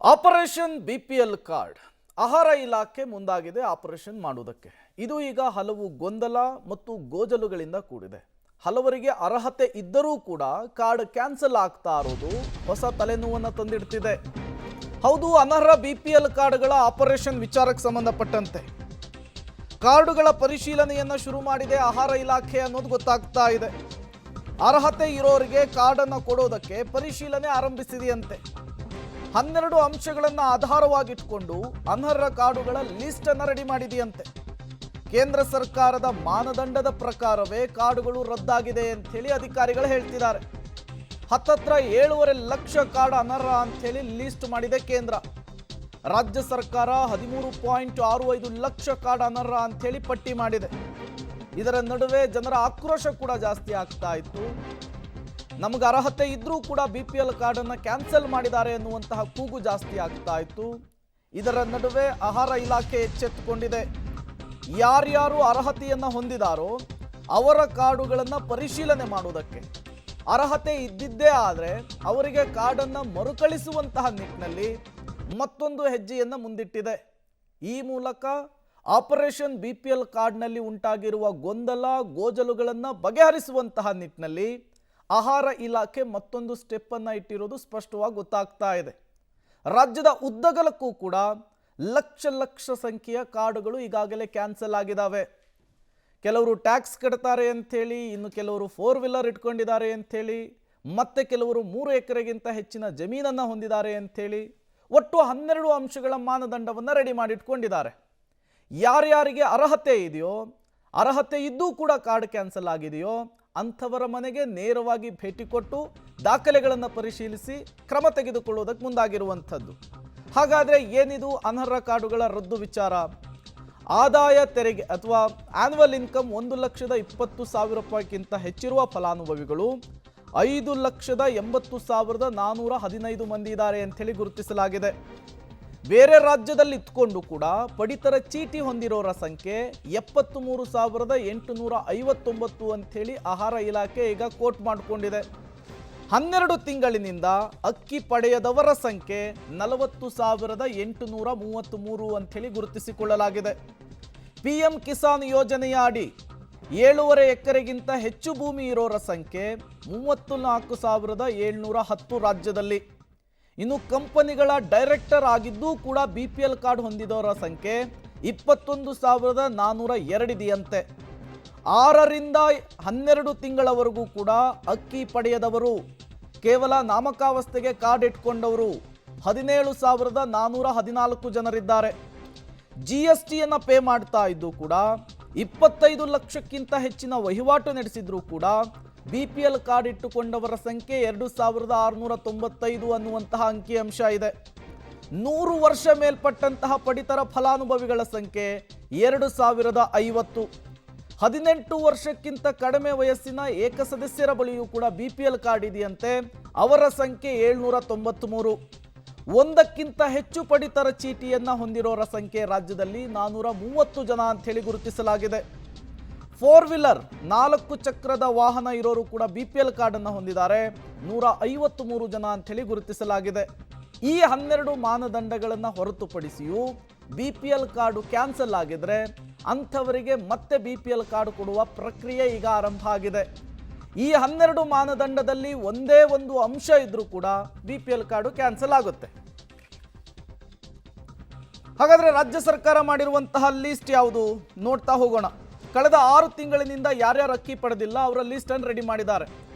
Operation BPL card ಆಹಾರ ಇಲಾಖೆ ಮುಂದಾಗಿದೆ ಆಪರೇಷನ್ ಮಾಡುವುದಕ್ಕೆ. ಇದು ಈಗ ಹಲವು ಗೊಂದಲ ಮತ್ತು ಗೋಜಲುಗಳಿಂದ ಕೂಡಿದೆ. ಹಲವರಿಗೆ ಅರ್ಹತೆ ಇದ್ದರೂ ಕೂಡ ಕಾರ್ಡ್ ಕ್ಯಾನ್ಸಲ್ ಆಗ್ತಾ ಇರೋದು ಹೊಸ ತಲೆನೋವನ್ನು ತಂದಿಡ್ತಿದೆ. ಹೌದು, ಅನರ್ಹ ಬಿಪಿಎಲ್ ಕಾರ್ಡ್ಗಳ ಆಪರೇಷನ್ ವಿಚಾರಕ್ಕೆ ಸಂಬಂಧಪಟ್ಟಂತೆ ಕಾರ್ಡುಗಳ ಪರಿಶೀಲನೆಯನ್ನು ಶುರು ಮಾಡಿದೆ ಆಹಾರ ಇಲಾಖೆ ಅನ್ನೋದು ಗೊತ್ತಾಗ್ತಾ ಇದೆ. ಅರ್ಹತೆ ಇರೋರಿಗೆ ಕಾರ್ಡನ್ನು ಕೊಡೋದಕ್ಕೆ ಪರಿಶೀಲನೆ ಆರಂಭಿಸಿದೆಯಂತೆ. 12 ಅಂಶಗಳನ್ನು ಆಧಾರವಾಗಿಟ್ಕೊಂಡು ಅನರ್ಹ ಕಾರ್ಡುಗಳ ಲಿಸ್ಟ್ ಅನ್ನು ರೆಡಿ ಮಾಡಿದೆಯಂತೆ. ಕೇಂದ್ರ ಸರ್ಕಾರದ ಮಾನದಂಡದ ಪ್ರಕಾರವೇ ಕಾರ್ಡುಗಳು ರದ್ದಾಗಿದೆ ಅಂತ ಹೇಳಿ ಅಧಿಕಾರಿಗಳು ಹೇಳ್ತಿದ್ದಾರೆ. ಹತ್ತತ್ರ 7.5 ಲಕ್ಷ ಕಾರ್ಡ್ ಅನರ್ಹ ಅಂತ ಹೇಳಿ ಲಿಸ್ಟ್ ಮಾಡಿದೆ ಕೇಂದ್ರ. ರಾಜ್ಯ ಸರ್ಕಾರ 13.65 ಲಕ್ಷ ಕಾರ್ಡ್ ಅನರ್ಹ ಅಂತ ಹೇಳಿ ಪಟ್ಟಿ ಮಾಡಿದೆ. ಇದರ ನಡುವೆ ಜನರ ಆಕ್ರೋಶ ಕೂಡ ಜಾಸ್ತಿ ಆಗ್ತಾ ಇತ್ತು. ನಮಗೆ ಅರ್ಹತೆ ಇದ್ರೂ ಕೂಡ ಬಿಪಿಎಲ್ ಕಾರ್ಡನ್ನು ಕ್ಯಾನ್ಸಲ್ ಮಾಡಿದ್ದಾರೆ ಎನ್ನುವಂತಹ ಕೂಗು ಜಾಸ್ತಿ ಆಗ್ತಾ ಇತ್ತು. ಇದರ ನಡುವೆ ಆಹಾರ ಇಲಾಖೆ ಎಚ್ಚೆತ್ತುಕೊಂಡಿದೆ. ಯಾರ್ಯಾರು ಅರ್ಹತೆಯನ್ನು ಹೊಂದಿದಾರೋ ಅವರ ಕಾರ್ಡುಗಳನ್ನು ಪರಿಶೀಲನೆ ಮಾಡುವುದಕ್ಕೆ, ಅರ್ಹತೆ ಇದ್ದಿದ್ದೇ ಆದರೆ ಅವರಿಗೆ ಕಾರ್ಡನ್ನು ಮರುಕಳಿಸುವಂತಹ ನಿಟ್ಟಿನಲ್ಲಿ ಮತ್ತೊಂದು ಹೆಜ್ಜೆಯನ್ನು ಮುಂದಿಟ್ಟಿದೆ. ಈ ಮೂಲಕ ಆಪರೇಷನ್ ಬಿಪಿಎಲ್ ಕಾರ್ಡ್ನಲ್ಲಿ ಉಂಟಾಗಿರುವ ಗೊಂದಲ ಗೋಜಲುಗಳನ್ನು ಬಗೆಹರಿಸುವಂತಹ ನಿಟ್ಟಿನಲ್ಲಿ ಆಹಾರ ಇಲಾಖೆ ಮತ್ತೊಂದು ಸ್ಟೆಪ್ ಅನ್ನು ಇಟ್ಟಿರೋದು ಸ್ಪಷ್ಟವಾಗಿ ಗೊತ್ತಾಗ್ತಾ ಇದೆ. ರಾಜ್ಯದ ಉದ್ದಗಲಕ್ಕೂ ಕೂಡ ಲಕ್ಷ ಸಂಖ್ಯೆಯ ಕಾರ್ಡುಗಳು ಈಗಾಗಲೇ ಕ್ಯಾನ್ಸಲ್ ಆಗಿದ್ದಾವೆ. ಕೆಲವರು ಟ್ಯಾಕ್ಸ್ ಕಟ್ತಾರೆ ಅಂಥೇಳಿ, ಇನ್ನು ಕೆಲವರು 4 ವೀಲರ್ ಇಟ್ಕೊಂಡಿದ್ದಾರೆ ಅಂಥೇಳಿ, ಮತ್ತೆ ಕೆಲವರು 3 ಎಕರೆಗಿಂತ ಹೆಚ್ಚಿನ ಜಮೀನನ್ನು ಹೊಂದಿದ್ದಾರೆ ಅಂಥೇಳಿ ಒಟ್ಟು 12 ಅಂಶಗಳ ಮಾನದಂಡವನ್ನು ರೆಡಿ ಮಾಡಿಟ್ಕೊಂಡಿದ್ದಾರೆ. ಯಾರ್ಯಾರಿಗೆ ಅರ್ಹತೆ ಇದೆಯೋ, ಅರ್ಹತೆ ಇದ್ದೂ ಕೂಡ ಕಾರ್ಡ್ ಕ್ಯಾನ್ಸಲ್ ಆಗಿದೆಯೋ ಅಂಥವರ ಮನೆಗೆ ನೇರವಾಗಿ ಭೇಟಿ ಕೊಟ್ಟು ದಾಖಲೆಗಳನ್ನು ಪರಿಶೀಲಿಸಿ ಕ್ರಮ ತೆಗೆದುಕೊಳ್ಳುವುದಕ್ಕೆ ಮುಂದಾಗಿರುವಂಥದ್ದು. ಹಾಗಾದರೆ ಏನಿದು ಅನರ್ಹ ಕಾರ್ಡುಗಳ ರದ್ದು ವಿಚಾರ? ಆದಾಯ ತೆರಿಗೆ ಅಥವಾ ಆನ್ಯುವಲ್ ಇನ್ಕಮ್ 1,20,000 ರೂಪಾಯಿಗಿಂತ ಹೆಚ್ಚಿರುವ ಫಲಾನುಭವಿಗಳು 5,80,415 ಮಂದಿ ಇದ್ದಾರೆ ಅಂಥೇಳಿ ಗುರುತಿಸಲಾಗಿದೆ. ಬೇರೆ ರಾಜ್ಯದಲ್ಲಿ ಇತ್ಕೊಂಡು ಕೂಡ ಪಡಿತರ ಚೀಟಿ ಹೊಂದಿರೋರ ಸಂಖ್ಯೆ 73,859 ಅಂಥೇಳಿ ಆಹಾರ ಇಲಾಖೆ ಈಗ ಕೋಟ್ ಮಾಡಿಕೊಂಡಿದೆ. 12 ತಿಂಗಳಿನಿಂದ ಅಕ್ಕಿ ಪಡೆಯದವರ ಸಂಖ್ಯೆ 40,833 ಅಂಥೇಳಿ ಗುರುತಿಸಿಕೊಳ್ಳಲಾಗಿದೆ. PM ಕಿಸಾನ್ ಯೋಜನೆಯ ಅಡಿ 7.5 ಎಕರೆಗಿಂತ ಹೆಚ್ಚು ಭೂಮಿ ಇರೋರ ಸಂಖ್ಯೆ 34,710 ರಾಜ್ಯದಲ್ಲಿ. ಇನ್ನು ಕಂಪನಿಗಳ ಡೈರೆಕ್ಟರ್ ಆಗಿದ್ದೂ ಕೂಡ ಬಿಪಿಎಲ್ ಕಾರ್ಡ್ ಹೊಂದಿದವರ ಸಂಖ್ಯೆ 21,402 ಇದೆಯಂತೆ. 6ರಿಂದ 12 ತಿಂಗಳವರೆಗೂ ಕೂಡ ಅಕ್ಕಿ ಪಡೆಯದವರು, ಕೇವಲ ನಾಮಕಾವಸ್ಥೆಗೆ ಕಾರ್ಡ್ ಇಟ್ಕೊಂಡವರು 17,414 ಜನರಿದ್ದಾರೆ. GSTಯನ್ನು ಪೇ ಮಾಡ್ತಾ ಇದ್ದು ಕೂಡ 25 ಲಕ್ಷಕ್ಕಿಂತ ಹೆಚ್ಚಿನ ವಹಿವಾಟು ನಡೆಸಿದ್ರು ಕೂಡ ಬಿಪಿಎಲ್ ಕಾರ್ಡ್ ಇಟ್ಟುಕೊಂಡವರ ಸಂಖ್ಯೆ 2,695 ಅನ್ನುವಂತಹ ಅಂಕಿಅಂಶ ಇದೆ. 100 ವರ್ಷ ಮೇಲ್ಪಟ್ಟಂತಹ ಪಡಿತರ ಫಲಾನುಭವಿಗಳ ಸಂಖ್ಯೆ 2,050. 18 ವರ್ಷಕ್ಕಿಂತ ಕಡಿಮೆ ವಯಸ್ಸಿನ ಏಕಸದಸ್ಯರ ಬಳಿಯೂ ಕೂಡ ಬಿಪಿಎಲ್ ಕಾರ್ಡ್ ಇದೆಯಂತೆ. ಅವರ ಸಂಖ್ಯೆ 793. ಒಂದಕ್ಕಿಂತ ಹೆಚ್ಚು ಪಡಿತರ ಚೀಟಿಯನ್ನು ಹೊಂದಿರೋರ ಸಂಖ್ಯೆ ರಾಜ್ಯದಲ್ಲಿ 430 ಜನ ಅಂಥೇಳಿ ಗುರುತಿಸಲಾಗಿದೆ. 4 ವೀಲರ್ 4 ಚಕ್ರದ ವಾಹನ ಇರೋರು ಕೂಡ ಬಿಪಿಎಲ್ ಕಾರ್ಡನ್ನು ಹೊಂದಿದ್ದಾರೆ, 153 ಜನ ಅಂಥೇಳಿ ಗುರುತಿಸಲಾಗಿದೆ. ಈ 12 ಮಾನದಂಡಗಳನ್ನು ಹೊರತುಪಡಿಸಿಯೂ ಬಿಪಿಎಲ್ ಕಾರ್ಡು ಕ್ಯಾನ್ಸಲ್ ಆಗಿದ್ರೆ ಅಂಥವರಿಗೆ ಮತ್ತೆ ಬಿಪಿಎಲ್ ಕಾರ್ಡ್ ಕೊಡುವ ಪ್ರಕ್ರಿಯೆ ಈಗ ಆರಂಭ ಆಗಿದೆ. ಈ 12 ಮಾನದಂಡದಲ್ಲಿ ಒಂದೇ ಒಂದು ಅಂಶ ಇದ್ರೂ ಕೂಡ ಬಿಪಿಎಲ್ ಕಾರ್ಡು ಕ್ಯಾನ್ಸಲ್ ಆಗುತ್ತೆ. ಹಾಗಾದರೆ ರಾಜ್ಯ ಸರ್ಕಾರ ಮಾಡಿರುವಂತಹ ಲಿಸ್ಟ್ ಯಾವುದು ನೋಡ್ತಾ ಹೋಗೋಣ. ಕಳೆದ 6 ತಿಂಗಳಿನಿಂದ ಯಾರ್ಯಾರು ಅಕ್ಕಿ ಪಡೆದಿಲ್ಲ ಅವರ ಲಿಸ್ಟ್ ಅನ್ನು ರೆಡಿ ಮಾಡಿದ್ದಾರೆ.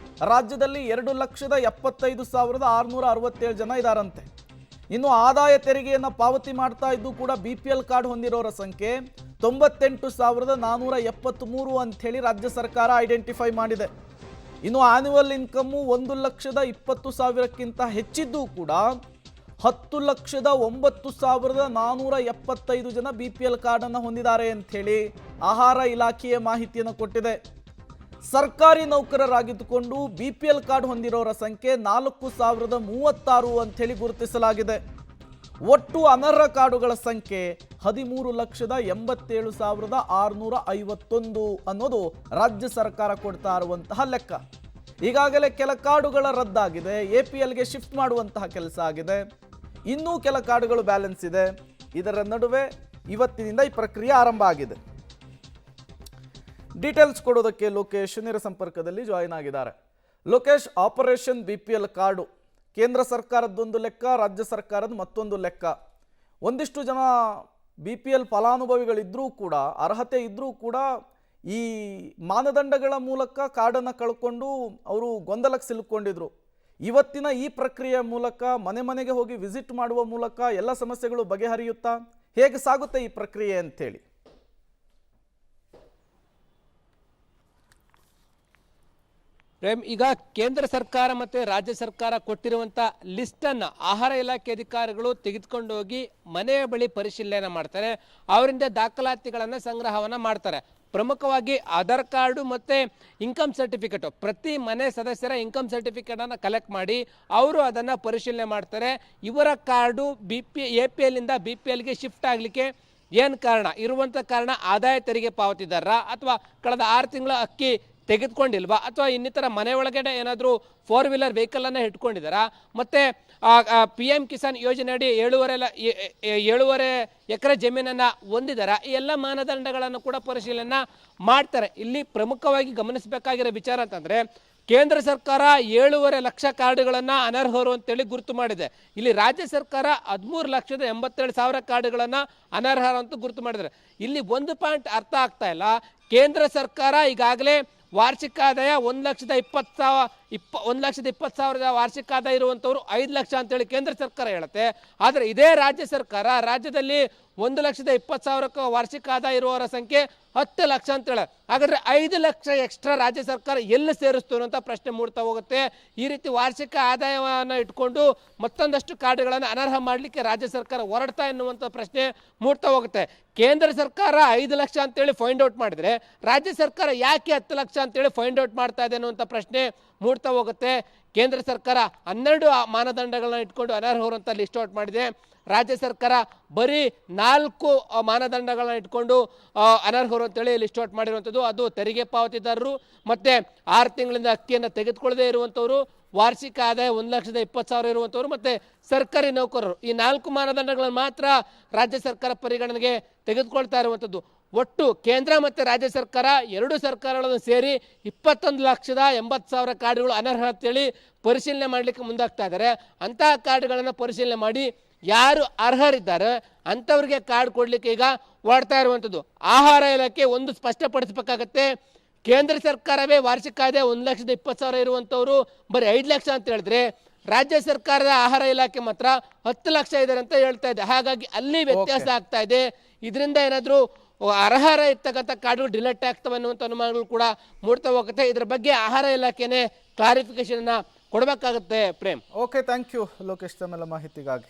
ರಾಜ್ಯದಲ್ಲಿ 2,75,667 ಜನ ಇದ್ದಾರಂತೆ. ಇನ್ನು ಆದಾಯ ತೆರಿಗೆಯನ್ನು ಪಾವತಿ ಮಾಡ್ತಾ ಇದ್ದು ಕೂಡ ಬಿಪಿಎಲ್ ಕಾರ್ಡ್ ಹೊಂದಿರೋರ ಸಂಖ್ಯೆ 98,473 ಅಂಥೇಳಿ ರಾಜ್ಯ ಸರ್ಕಾರ ಐಡೆಂಟಿಫೈ ಮಾಡಿದೆ. ಇನ್ನು ಆನ್ಯುವಲ್ ಇನ್ಕಮ್ಮು 1,20,000ಕ್ಕಿಂತ ಹೆಚ್ಚಿದ್ದು ಕೂಡ 10,09,475 ಜನ ಬಿಪಿಎಲ್ ಕಾರ್ಡನ್ನು ಹೊಂದಿದ್ದಾರೆ ಅಂಥೇಳಿ ಆಹಾರ ಇಲಾಖೆಯ ಮಾಹಿತಿಯನ್ನು ಕೊಟ್ಟಿದೆ. ಸರ್ಕಾರಿ ನೌಕರರಾಗಿದ್ದುಕೊಂಡು ಬಿಪಿಎಲ್ ಕಾರ್ಡ್ ಹೊಂದಿರೋರ ಸಂಖ್ಯೆ 4,036 ಅಂಥೇಳಿ ಗುರುತಿಸಲಾಗಿದೆ. ಒಟ್ಟು ಅನರ್ಹ ಕಾರ್ಡುಗಳ ಸಂಖ್ಯೆ 13,87,651 ಅನ್ನೋದು ರಾಜ್ಯ ಸರ್ಕಾರ ಕೊಡ್ತಾ ಇರುವಂತಹ ಲೆಕ್ಕ. ಈಗಾಗಲೇ ಕೆಲ ಕಾರ್ಡುಗಳ ರದ್ದಾಗಿದೆ, APLಗೆ ಶಿಫ್ಟ್ ಮಾಡುವಂತಹ ಕೆಲಸ ಆಗಿದೆ. ಇನ್ನೂ ಕೆಲ ಕಾರ್ಡ್ಗಳು ಬ್ಯಾಲೆನ್ಸ್ ಇದೆ. ಇದರ ನಡುವೆ ಇವತ್ತಿನಿಂದ ಈ ಪ್ರಕ್ರಿಯೆ ಆರಂಭ ಆಗಿದೆ. ಡೀಟೇಲ್ಸ್ ಕೊಡೋದಕ್ಕೆ ಲೋಕೇಶ್ ನೇರ ಸಂಪರ್ಕದಲ್ಲಿ ಜಾಯಿನ್ ಆಗಿದ್ದಾರೆ. ಲೋಕೇಶ್, ಆಪರೇಷನ್ BPL ಕಾರ್ಡು ಕೇಂದ್ರ ಸರ್ಕಾರದ್ದೊಂದು ಲೆಕ್ಕ, ರಾಜ್ಯ ಸರ್ಕಾರದ ಮತ್ತೊಂದು ಲೆಕ್ಕ. ಒಂದಿಷ್ಟು ಜನ BPL ಫಲಾನುಭವಿಗಳಿದ್ರೂ ಕೂಡ, ಅರ್ಹತೆ ಇದ್ದರೂ ಕೂಡ ಈ ಮಾನದಂಡಗಳ ಮೂಲಕ ಕಾರ್ಡನ್ನು ಕಳ್ಕೊಂಡು ಅವರು ಗೊಂದಲಕ್ಕೆ ಸಿಲುಕೊಂಡಿದ್ರು. ಇವತ್ತಿನ ಈ ಪ್ರಕ್ರಿಯೆಯ ಮೂಲಕ ಮನೆ ಮನೆಗೆ ಹೋಗಿ ವಿಸಿಟ್ ಮಾಡುವ ಮೂಲಕ ಎಲ್ಲ ಸಮಸ್ಯೆಗಳು ಬಗೆಹರಿಯುತ್ತಾ? ಹೇಗೆ ಸಾಗುತ್ತೆ ಈ ಪ್ರಕ್ರಿಯೆ ಅಂತೇಳಿ? ಪ್ರೇಮ್, ಈಗ ಕೇಂದ್ರ ಸರ್ಕಾರ ಮತ್ತು ರಾಜ್ಯ ಸರ್ಕಾರ ಕೊಟ್ಟಿರುವಂಥ ಲಿಸ್ಟನ್ನು ಆಹಾರ ಇಲಾಖೆ ಅಧಿಕಾರಿಗಳು ತೆಗೆದುಕೊಂಡು ಹೋಗಿ ಮನೆಯ ಬಳಿ ಪರಿಶೀಲನೆ ಮಾಡ್ತಾರೆ. ಅವರಿಂದ ದಾಖಲಾತಿಗಳನ್ನು ಸಂಗ್ರಹವನ್ನು ಮಾಡ್ತಾರೆ. ಪ್ರಮುಖವಾಗಿ ಆಧಾರ್ ಕಾರ್ಡು ಮತ್ತು ಇನ್ಕಮ್ ಸರ್ಟಿಫಿಕೇಟು, ಪ್ರತಿ ಮನೆ ಸದಸ್ಯರ ಇನ್ಕಮ್ ಸರ್ಟಿಫಿಕೇಟನ್ನು ಕಲೆಕ್ಟ್ ಮಾಡಿ ಅವರು ಅದನ್ನು ಪರಿಶೀಲನೆ ಮಾಡ್ತಾರೆ. ಇವರ ಕಾರ್ಡು APL ಇಂದ BPLಗೆ ಶಿಫ್ಟ್ ಆಗಲಿಕ್ಕೆ ಏನು ಕಾರಣ? ಇರುವಂಥ ಕಾರಣ ಆದಾಯ ತೆರಿಗೆ ಪಾವತಿದಾರರ, ಅಥವಾ ಕಳೆದ 6 ತಿಂಗಳ ಅಕ್ಕಿ ತೆಗೆದುಕೊಂಡಿಲ್ವಾ, ಅಥವಾ ಇನ್ನಿತರ ಮನೆ ಒಳಗಡೆ ಏನಾದರೂ 4 ವೀಲರ್ ವೆಹಿಕಲನ್ನು ಇಟ್ಕೊಂಡಿದ್ದಾರಾ, ಮತ್ತು PM ಕಿಸಾನ್ ಯೋಜನೆ ಅಡಿ 7.5 ಎಕರೆ ಜಮೀನನ್ನು ಹೊಂದಿದ್ದಾರಾ, ಈ ಎಲ್ಲ ಮಾನದಂಡಗಳನ್ನು ಕೂಡ ಪರಿಶೀಲನೆ ಮಾಡ್ತಾರೆ. ಇಲ್ಲಿ ಪ್ರಮುಖವಾಗಿ ಗಮನಿಸಬೇಕಾಗಿರೋ ವಿಚಾರ ಅಂತಂದರೆ, ಕೇಂದ್ರ ಸರ್ಕಾರ 7.5 ಲಕ್ಷ ಕಾರ್ಡುಗಳನ್ನು ಅನರ್ಹರು ಅಂತೇಳಿ ಗುರುತು ಮಾಡಿದೆ. ಇಲ್ಲಿ ರಾಜ್ಯ ಸರ್ಕಾರ 13,87,000 ಕಾರ್ಡುಗಳನ್ನು ಅನರ್ಹರು ಅಂತ ಗುರುತು ಮಾಡಿದ್ದಾರೆ. ಇಲ್ಲಿ ಒಂದು ಪಾಯಿಂಟ್ ಅರ್ಥ ಆಗ್ತಾ ಇಲ್ಲ. ಕೇಂದ್ರ ಸರ್ಕಾರ ಈಗಾಗಲೇ ವಾರ್ಷಿಕ ಆದಾಯ 1,20,000 ವಾರ್ಷಿಕ ಆದಾಯ ಇರುವಂಥವ್ರು 5 ಲಕ್ಷ ಅಂತೇಳಿ ಕೇಂದ್ರ ಸರ್ಕಾರ ಹೇಳುತ್ತೆ. ಆದರೆ ಇದೇ ರಾಜ್ಯ ಸರ್ಕಾರ ರಾಜ್ಯದಲ್ಲಿ 1,20,000 ವಾರ್ಷಿಕ ಆದಾಯ ಇರುವವರ ಸಂಖ್ಯೆ 10 ಲಕ್ಷ ಅಂತೇಳಿ. ಹಾಗಾದರೆ 5 ಲಕ್ಷ ಎಕ್ಸ್ಟ್ರಾ ರಾಜ್ಯ ಸರ್ಕಾರ ಎಲ್ಲಿ ಸೇರಿಸ್ತು ಅಂತ ಪ್ರಶ್ನೆ ಮೂಡ್ತಾ ಹೋಗುತ್ತೆ. ಈ ರೀತಿ ವಾರ್ಷಿಕ ಆದಾಯವನ್ನು ಇಟ್ಕೊಂಡು ಮತ್ತೊಂದಷ್ಟು ಕಾರ್ಡುಗಳನ್ನು ಅನರ್ಹ ಮಾಡಲಿಕ್ಕೆ ರಾಜ್ಯ ಸರ್ಕಾರ ಹೊರಡ್ತಾ ಎನ್ನುವಂಥ ಪ್ರಶ್ನೆ ಮೂಡ್ತಾ ಹೋಗುತ್ತೆ. ಕೇಂದ್ರ ಸರ್ಕಾರ 5 ಲಕ್ಷ ಅಂತೇಳಿ ಫೈಂಡ್ ಔಟ್ ಮಾಡಿದರೆ ರಾಜ್ಯ ಸರ್ಕಾರ ಯಾಕೆ 10 ಲಕ್ಷ ಅಂತೇಳಿ ಫೈಂಡ್ ಔಟ್ ಮಾಡ್ತಾ ಇದೆ ಅನ್ನುವಂಥ ಪ್ರಶ್ನೆ ಮೂಡ್ತಾ ಹೋಗುತ್ತೆ. ಕೇಂದ್ರ ಸರ್ಕಾರ 12 ಮಾನದಂಡಗಳನ್ನ ಇಟ್ಕೊಂಡು ಅನರ್ಹರು ಅಂತ ಲಿಸ್ಟ್ ಔಟ್ ಮಾಡಿದೆ. ರಾಜ್ಯ ಸರ್ಕಾರ ಬರೀ 4 ಮಾನದಂಡಗಳನ್ನ ಇಟ್ಕೊಂಡು ಅನರ್ಹರು ಅಂತೇಳಿ ಲಿಸ್ಟ್ ಔಟ್ ಮಾಡಿರುವಂಥದ್ದು. ಅದು ತೆರಿಗೆ ಪಾವತಿದಾರರು, ಮತ್ತು 6 ತಿಂಗಳಿಂದ ಅಕ್ಕಿಯನ್ನು ತೆಗೆದುಕೊಳ್ಳದೇ ಇರುವಂಥವ್ರು, ವಾರ್ಷಿಕ ಆದಾಯ 1,20,000 ಇರುವಂಥವ್ರು, ಮತ್ತು ಸರ್ಕಾರಿ ನೌಕರರು. ಈ 4 ಮಾನದಂಡಗಳನ್ನು ಮಾತ್ರ ರಾಜ್ಯ ಸರ್ಕಾರ ಪರಿಗಣನೆಗೆ ತೆಗೆದುಕೊಳ್ತಾ ಇರುವಂಥದ್ದು. ಒಟ್ಟು ಕೇಂದ್ರ ಮತ್ತು ರಾಜ್ಯ ಸರ್ಕಾರ 2 ಸರ್ಕಾರಗಳನ್ನು ಸೇರಿ 21,80,000 ಕಾರ್ಡುಗಳು ಅನರ್ಹ ಅಂತೇಳಿ ಪರಿಶೀಲನೆ ಮಾಡಲಿಕ್ಕೆ ಮುಂದಾಗ್ತಾ ಇದ್ದಾರೆ. ಅಂತಹ ಕಾರ್ಡುಗಳನ್ನು ಪರಿಶೀಲನೆ ಮಾಡಿ ಯಾರು ಅರ್ಹರಿದ್ದಾರೆ ಅಂಥವ್ರಿಗೆ ಕಾರ್ಡ್ ಕೊಡಲಿಕ್ಕೆ ಈಗ ಹೊರಡ್ತಾ ಇರುವಂಥದ್ದು. ಆಹಾರ ಇಲಾಖೆ ಒಂದು ಸ್ಪಷ್ಟಪಡಿಸಬೇಕಾಗತ್ತೆ. ಕೇಂದ್ರ ಸರ್ಕಾರವೇ ವಾರ್ಷಿಕ ಆದಾಯ 1,20,000 ಇರುವಂಥವ್ರು ಬರೀ 5 ಲಕ್ಷ ಅಂತ ಹೇಳಿದ್ರೆ, ರಾಜ್ಯ ಸರ್ಕಾರದ ಆಹಾರ ಇಲಾಖೆ ಮಾತ್ರ 10 ಲಕ್ಷ ಇದ್ದಾರೆ ಅಂತ ಹೇಳ್ತಾ ಇದೆ. ಹಾಗಾಗಿ ಅಲ್ಲಿ ವ್ಯತ್ಯಾಸ ಆಗ್ತಾ ಇದೆ. ಇದರಿಂದ ಏನಾದರೂ ಅರ್ಹರ ಇರ್ತಕ್ಕಂಥ ಕಾರ್ಡುಗಳು ಡಿಲೆಟ್ ಆಗ್ತವೆ ಅನ್ನುವಂಥ ಅನುಮಾನಗಳು ಕೂಡ ಮೂಡ್ತಾ ಹೋಗುತ್ತೆ. ಇದರ ಬಗ್ಗೆ ಆಹಾರ ಇಲಾಖೆನೇ ಕ್ಲಾರಿಫಿಕೇಶನ್ ಕೊಡಬೇಕಾಗುತ್ತೆ. Prem, okay, thank you Lokesh ತಮ್ಮೆಲ್ಲ ಮಾಹಿತಿಗಾಗಿ.